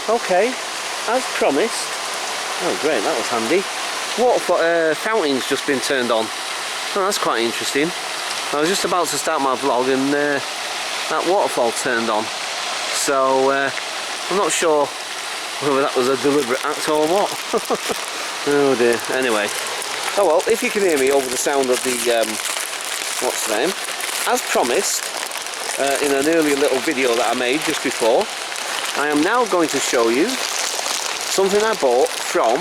okay, as promised. Oh great, that was handy. Water fountain's just been turned on. Oh, that's quite interesting. I was just about to start my vlog and that waterfall turned on. So I'm not sure whether that was a deliberate act or what. Oh dear. Anyway. Oh well, if you can hear me over the sound of the what's the name? As promised, in an earlier little video that I made just before, I am now going to show you something I bought from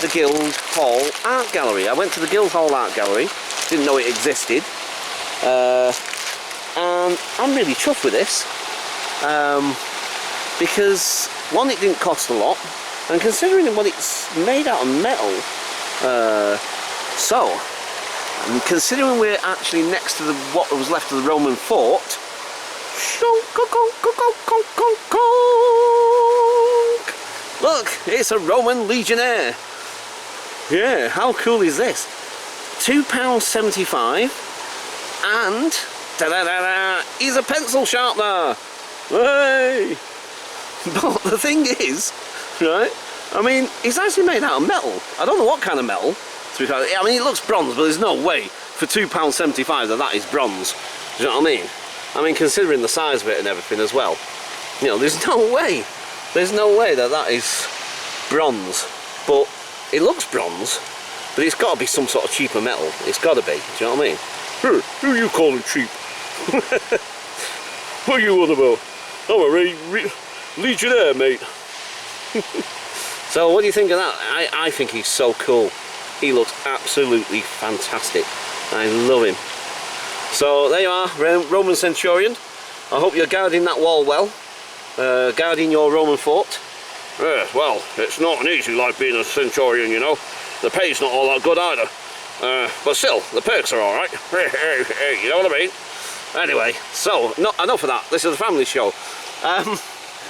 the Guildhall Art Gallery. I went to the Guildhall Art Gallery, didn't know it existed, and I'm really chuffed with this, because one, it didn't cost a lot, and considering what it's made out of metal, and considering we're actually next to what was left of the Roman fort, look, it's a Roman legionnaire. Yeah, how cool is this? £2.75, and da-da-da-da, he's a pencil sharpener. Hey! But the thing is, right, I mean, it's actually made out of metal. I don't know what kind of metal, to be fair. I mean, it looks bronze, but there's no way for £2.75 that is bronze. Do you know what I mean? I mean, considering the size of it and everything as well, you know, there's no way that is bronze. But it looks bronze, but it's got to be some sort of cheaper metal. It's got to be. Do you know what I mean? Who are you calling cheap? What are you on about? I'm a legionnaire, mate. So what do you think of that? I think he's so cool. He looks absolutely fantastic. I love him. So there you are, Roman Centurion. I hope you're guarding that wall well, guarding your Roman fort. Well, it's not an easy life being a Centurion, you know. The pay's not all that good either. But still, the perks are alright. You know what I mean? Anyway, so, enough of that. This is a family show.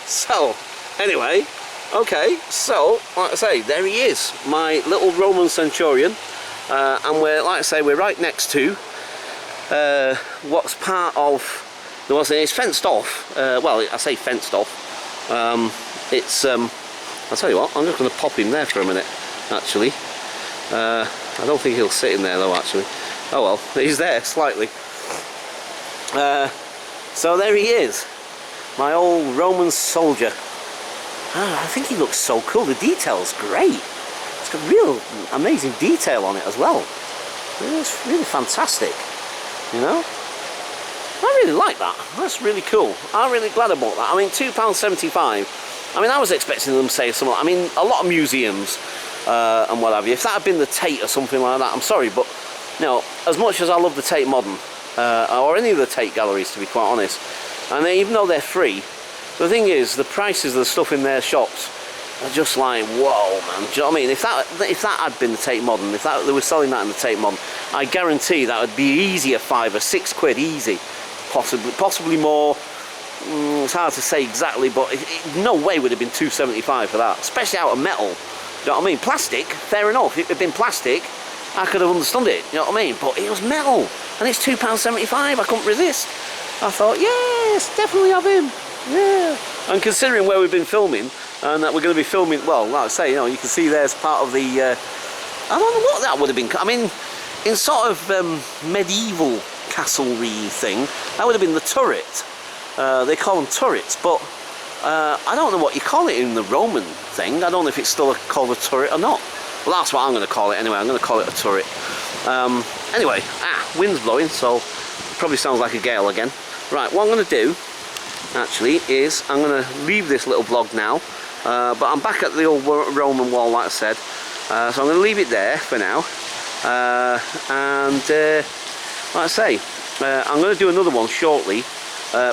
So, anyway, okay, so, like I say, there he is, my little Roman Centurion. And we're, like I say, we're right next to what's part of, it's fenced off. Well, I say fenced off. It's, I'll tell you what, I'm just going to pop him there for a minute, actually. I don't think he'll sit in there though, actually. Oh well, he's there, slightly. So there he is, my old Roman soldier. I think he looks so cool. The detail's great. It's got real amazing detail on it as well. It's really fantastic, you know. I really like that. That's really cool. I'm really glad I bought that. I mean, £2.75. I mean, I was expecting them to say something. I mean, a lot of museums and what have you. If that had been the Tate or something like that, I'm sorry, but you know, as much as I love the Tate Modern or any of the Tate galleries, to be quite honest, and even though they're free, the thing is, the prices of the stuff in their shops are just like, whoa, man. Do you know what I mean? If that had been the Tate Modern, if they were selling that in the Tate Modern, I guarantee that would be easier £5 or £6 easy, possibly more. It's hard to say exactly, but no way would have been £2.75 for that, especially out of metal. Do you know what I mean? Plastic, fair enough. If it had been plastic, I could have understood it. You know what I mean? But it was metal, and it's £2.75. I couldn't resist. I thought, yes, definitely have him. Yeah. And considering where we've been filming, and that we're going to be filming, well, like I say, you know, you can see there's part of the, I don't know what that would have been. I mean, in sort of medieval castlery thing, that would have been the turret. They call them turrets, but I don't know what you call it in the Roman thing. I don't know if it's still called a turret or not. Well, that's what I'm going to call it anyway. I'm going to call it a turret. Anyway, wind's blowing, so it probably sounds like a gale again. Right, what I'm going to do, actually, is I'm going to leave this little vlog now. But I'm back at the old Roman wall, like I said. So I'm going to leave it there for now. Like I say, I'm going to do another one shortly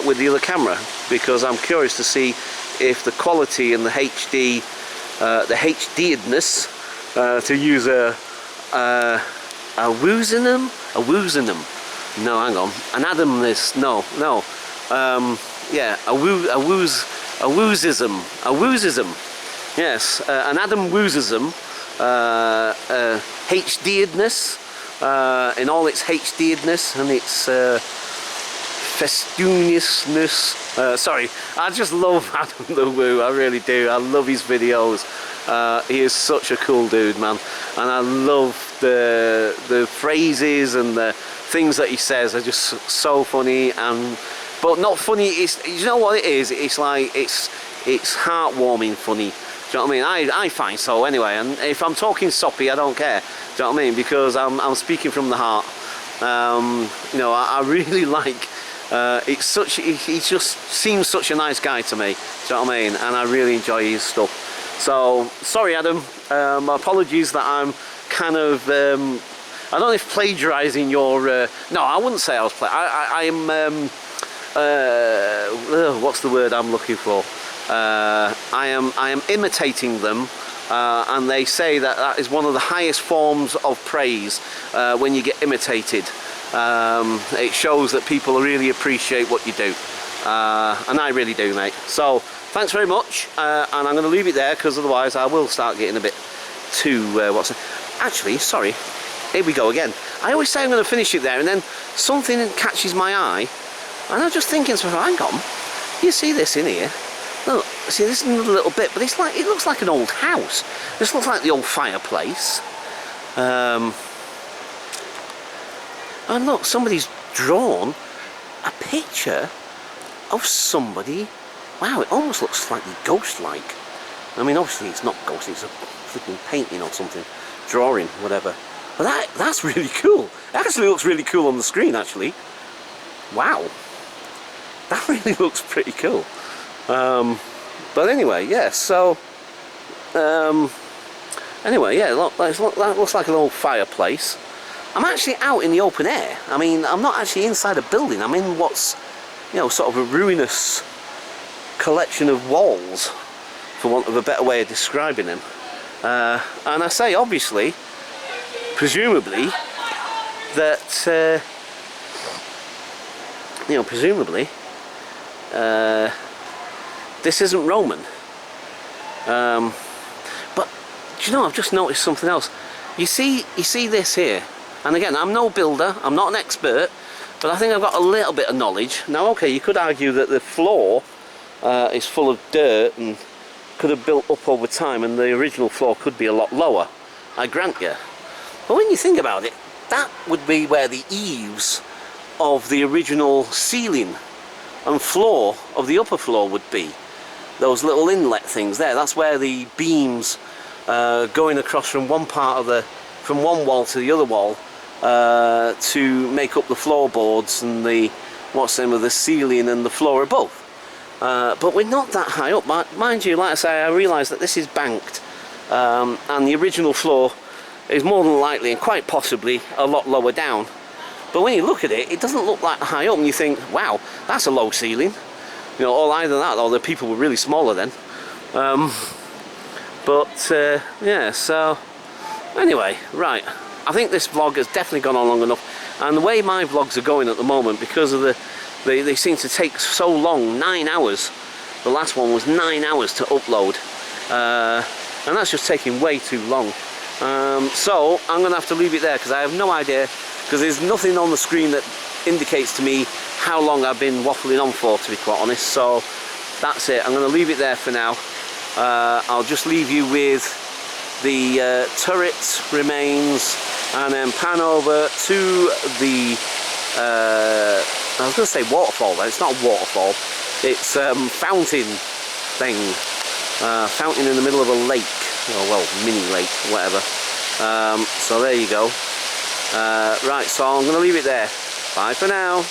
with the other camera, because I'm curious to see if the quality and the HDedness, to use a woosinum, no, hang on, an Adamness, no, yeah, a woozism, yes, an Adam woozism, HDedness, in all its HDedness and its festudiousness, Sorry, I just love Adam the Woo, I really do. I love his videos. He is such a cool dude, man, and I love the phrases and the things that he says are just so funny, and but not funny. It's, you know what it is? It's like it's heartwarming funny. Do you know what I mean? I find so anyway. And if I'm talking soppy, I don't care. Do you know what I mean? Because I'm speaking from the heart. You know, I really like. It's such. He just seems such a nice guy to me. Do you know what I mean? And I really enjoy his stuff. So sorry, Adam. Apologies that I'm kind of. I don't know if plagiarising your. No, I wouldn't say I was. I am. What's the word I'm looking for? I am imitating them, and they say that that is one of the highest forms of praise when you get imitated. It shows that people really appreciate what you do, and I really do, mate. So thanks very much, and I'm going to leave it there because otherwise I will start getting a bit too actually, sorry, here we go again. I always say I'm going to finish it there, and then something catches my eye, and I'm just thinking, so hang on, you see this in here? Look, see, this is another little bit, but it's like, it looks like an old house. This looks like the old fireplace. And look, somebody's drawn a picture of somebody. Wow, it almost looks slightly ghost-like. I mean, obviously it's not ghost, it's a flipping painting or something, drawing, whatever. But that's really cool. It actually looks really cool on the screen, actually. Wow. That really looks pretty cool. But anyway, yeah, so anyway, yeah, look, that looks like an old fireplace. I'm actually out in the open air. I mean, I'm not actually inside a building. I'm in what's, you know, sort of a ruinous collection of walls, for want of a better way of describing them. And I say, obviously, presumably, that you know, presumably this isn't Roman. But do you know, I've just noticed something else. You see this here, and again, I'm no builder, I'm not an expert, but I think I've got a little bit of knowledge. Now, okay, you could argue that the floor is full of dirt and could have built up over time, and the original floor could be a lot lower, I grant you. But when you think about it, that would be where the eaves of the original ceiling and floor of the upper floor would be. Those little inlet things there, that's where the beams going across from one part of from one wall to the other wall to make up the floorboards and the the ceiling and the floor above. But we're not that high up, mind you. Like I say, I realise that this is banked, and the original floor is more than likely and quite possibly a lot lower down. But when you look at it, it doesn't look that high up, and you think, wow, that's a low ceiling. You know, or either that, or the people were really smaller then. Yeah, so anyway, right. I think this vlog has definitely gone on long enough, and the way my vlogs are going at the moment, because of they seem to take so long, 9 hours. The last one was 9 hours to upload, and that's just taking way too long. So I'm going to have to leave it there because I have no idea, because there's nothing on the screen that indicates to me how long I've been waffling on for, to be quite honest. So that's it. I'm going to leave it there for now. I'll just leave you with the turret remains, and then pan over to the I was going to say waterfall, but it's not a waterfall, it's fountain thing, fountain in the middle of a lake, or well, mini lake, whatever. So there you go. Right, so I'm going to leave it there. Bye for now.